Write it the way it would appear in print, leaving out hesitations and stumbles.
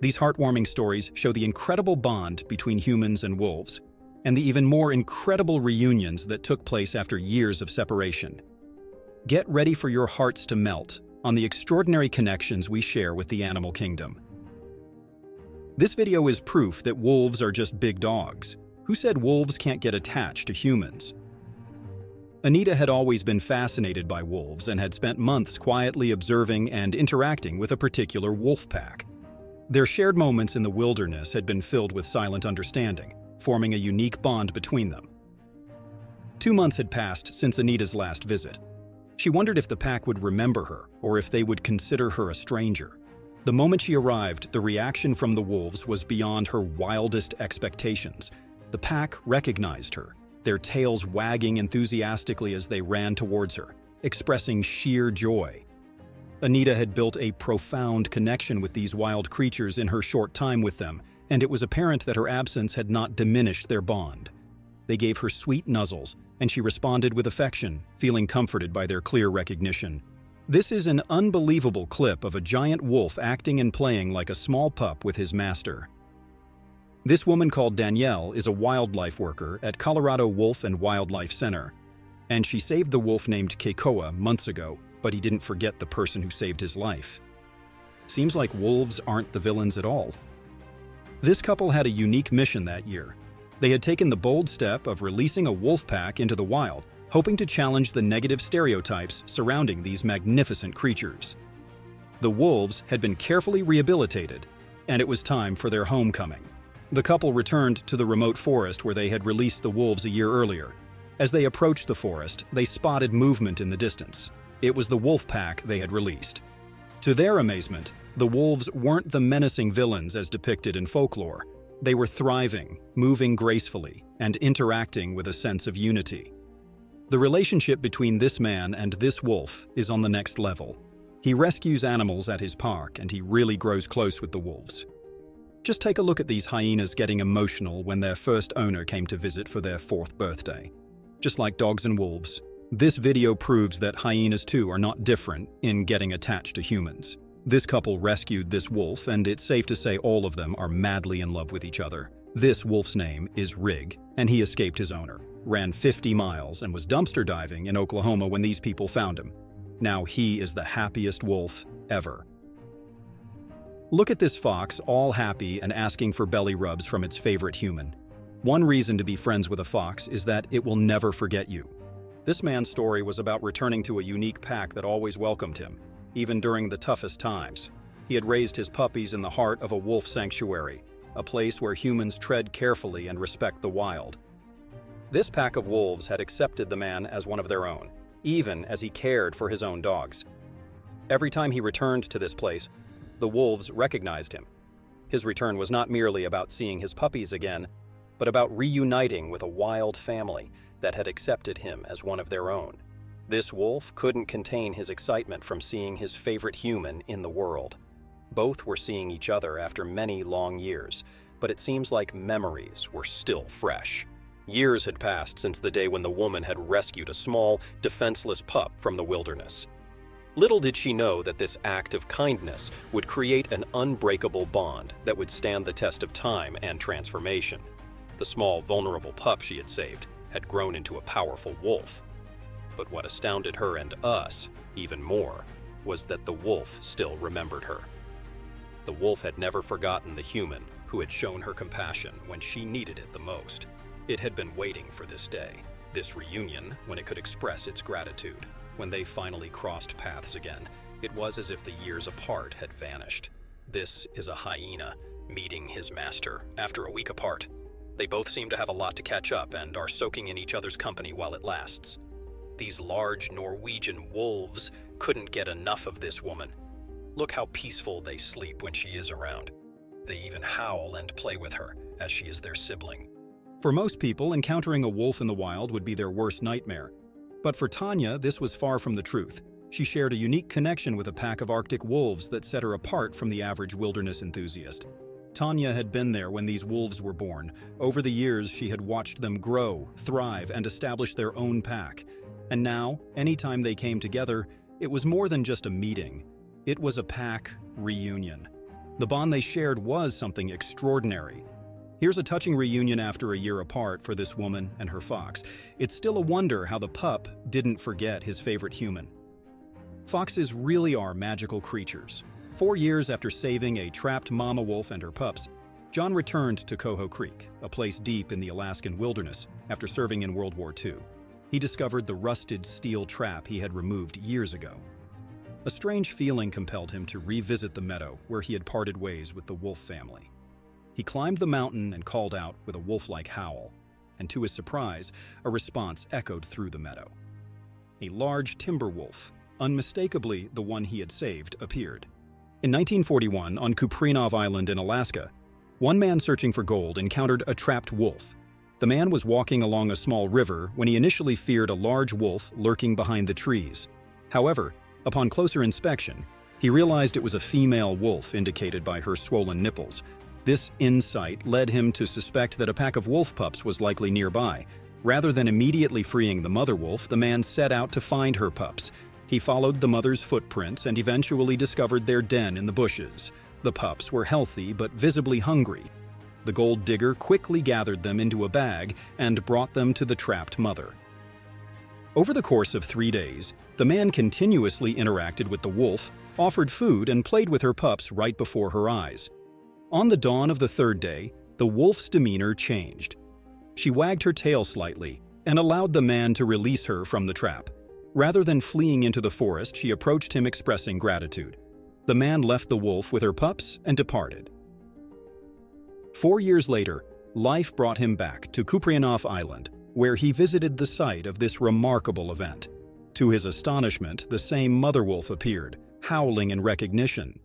These heartwarming stories show the incredible bond between humans and wolves, and the even more incredible reunions that took place after years of separation. Get ready for your hearts to melt on the extraordinary connections we share with the animal kingdom. This video is proof that wolves are just big dogs. Who said wolves can't get attached to humans? Anita had always been fascinated by wolves and had spent months quietly observing and interacting with a particular wolf pack. Their shared moments in the wilderness had been filled with silent understanding, forming a unique bond between them. 2 months had passed since Anita's last visit. She wondered if the pack would remember her or if they would consider her a stranger. The moment she arrived, the reaction from the wolves was beyond her wildest expectations. The pack recognized her, their tails wagging enthusiastically as they ran towards her, expressing sheer joy. Anita had built a profound connection with these wild creatures in her short time with them, and it was apparent that her absence had not diminished their bond. They gave her sweet nuzzles, and she responded with affection, feeling comforted by their clear recognition. This is an unbelievable clip of a giant wolf acting and playing like a small pup with his master. This woman called Danielle is a wildlife worker at Colorado Wolf and Wildlife Center, and she saved the wolf named Keikoa months ago, but he didn't forget the person who saved his life. Seems like wolves aren't the villains at all. This couple had a unique mission that year. They had taken the bold step of releasing a wolf pack into the wild, hoping to challenge the negative stereotypes surrounding these magnificent creatures. The wolves had been carefully rehabilitated, and it was time for their homecoming. The couple returned to the remote forest where they had released the wolves a year earlier. As they approached the forest, they spotted movement in the distance. It was the wolf pack they had released. To their amazement, the wolves weren't the menacing villains as depicted in folklore. They were thriving, moving gracefully, and interacting with a sense of unity. The relationship between this man and this wolf is on the next level. He rescues animals at his park, and he really grows close with the wolves. Just take a look at these hyenas getting emotional when their first owner came to visit for their 4th birthday. Just like dogs and wolves, this video proves that hyenas too are not different in getting attached to humans. This couple rescued this wolf, and it's safe to say all of them are madly in love with each other. This wolf's name is Rig, and he escaped his owner, ran 50 miles, and was dumpster diving in Oklahoma when these people found him. Now he is the happiest wolf ever. Look at this fox, all happy and asking for belly rubs from its favorite human. One reason to be friends with a fox is that it will never forget you. This man's story was about returning to a unique pack that always welcomed him, even during the toughest times. He had raised his puppies in the heart of a wolf sanctuary, a place where humans tread carefully and respect the wild. This pack of wolves had accepted the man as one of their own, even as he cared for his own dogs. Every time he returned to this place, the wolves recognized him. His return was not merely about seeing his puppies again, but about reuniting with a wild family that had accepted him as one of their own. This wolf couldn't contain his excitement from seeing his favorite human in the world. Both were seeing each other after many long years, but it seems like memories were still fresh. Years had passed since the day when the woman had rescued a small, defenseless pup from the wilderness. Little did she know that this act of kindness would create an unbreakable bond that would stand the test of time and transformation. The small, vulnerable pup she had saved had grown into a powerful wolf. But what astounded her and us even more was that the wolf still remembered her. The wolf had never forgotten the human who had shown her compassion when she needed it the most. It had been waiting for this day, this reunion, when it could express its gratitude. When they finally crossed paths again, it was as if the years apart had vanished. This is a hyena meeting his master after a week apart. They both seem to have a lot to catch up and are soaking in each other's company while it lasts. These large Norwegian wolves couldn't get enough of this woman. Look how peaceful they sleep when she is around. They even howl and play with her, as she is their sibling. For most people, encountering a wolf in the wild would be their worst nightmare. But for Tanya, this was far from the truth. She shared a unique connection with a pack of Arctic wolves that set her apart from the average wilderness enthusiast. Tanya had been there when these wolves were born. Over the years, she had watched them grow, thrive, and establish their own pack. And now, anytime they came together, it was more than just a meeting. It was a pack reunion. The bond they shared was something extraordinary. Here's a touching reunion after a year apart for this woman and her fox. It's still a wonder how the pup didn't forget his favorite human. Foxes really are magical creatures. 4 years after saving a trapped mama wolf and her pups, John returned to Coho Creek, a place deep in the Alaskan wilderness, after serving in World War II. He discovered the rusted steel trap he had removed years ago. A strange feeling compelled him to revisit the meadow where he had parted ways with the wolf family. He climbed the mountain and called out with a wolf-like howl, and to his surprise, a response echoed through the meadow. A large timber wolf, unmistakably the one he had saved, appeared. In 1941, on Kuprinov Island in Alaska, one man searching for gold encountered a trapped wolf. The man was walking along a small river when he initially feared a large wolf lurking behind the trees. However, upon closer inspection, he realized it was a female wolf indicated by her swollen nipples. This insight led him to suspect that a pack of wolf pups was likely nearby. Rather than immediately freeing the mother wolf, the man set out to find her pups. He followed the mother's footprints and eventually discovered their den in the bushes. The pups were healthy but visibly hungry. The gold digger quickly gathered them into a bag and brought them to the trapped mother. Over the course of 3 days, the man continuously interacted with the wolf, offered food, and played with her pups right before her eyes. On the dawn of the 3rd day, the wolf's demeanor changed. She wagged her tail slightly and allowed the man to release her from the trap. Rather than fleeing into the forest, she approached him expressing gratitude. The man left the wolf with her pups and departed. 4 years later, life brought him back to Kuprinov Island, where he visited the site of this remarkable event. To his astonishment, the same mother wolf appeared, howling in recognition.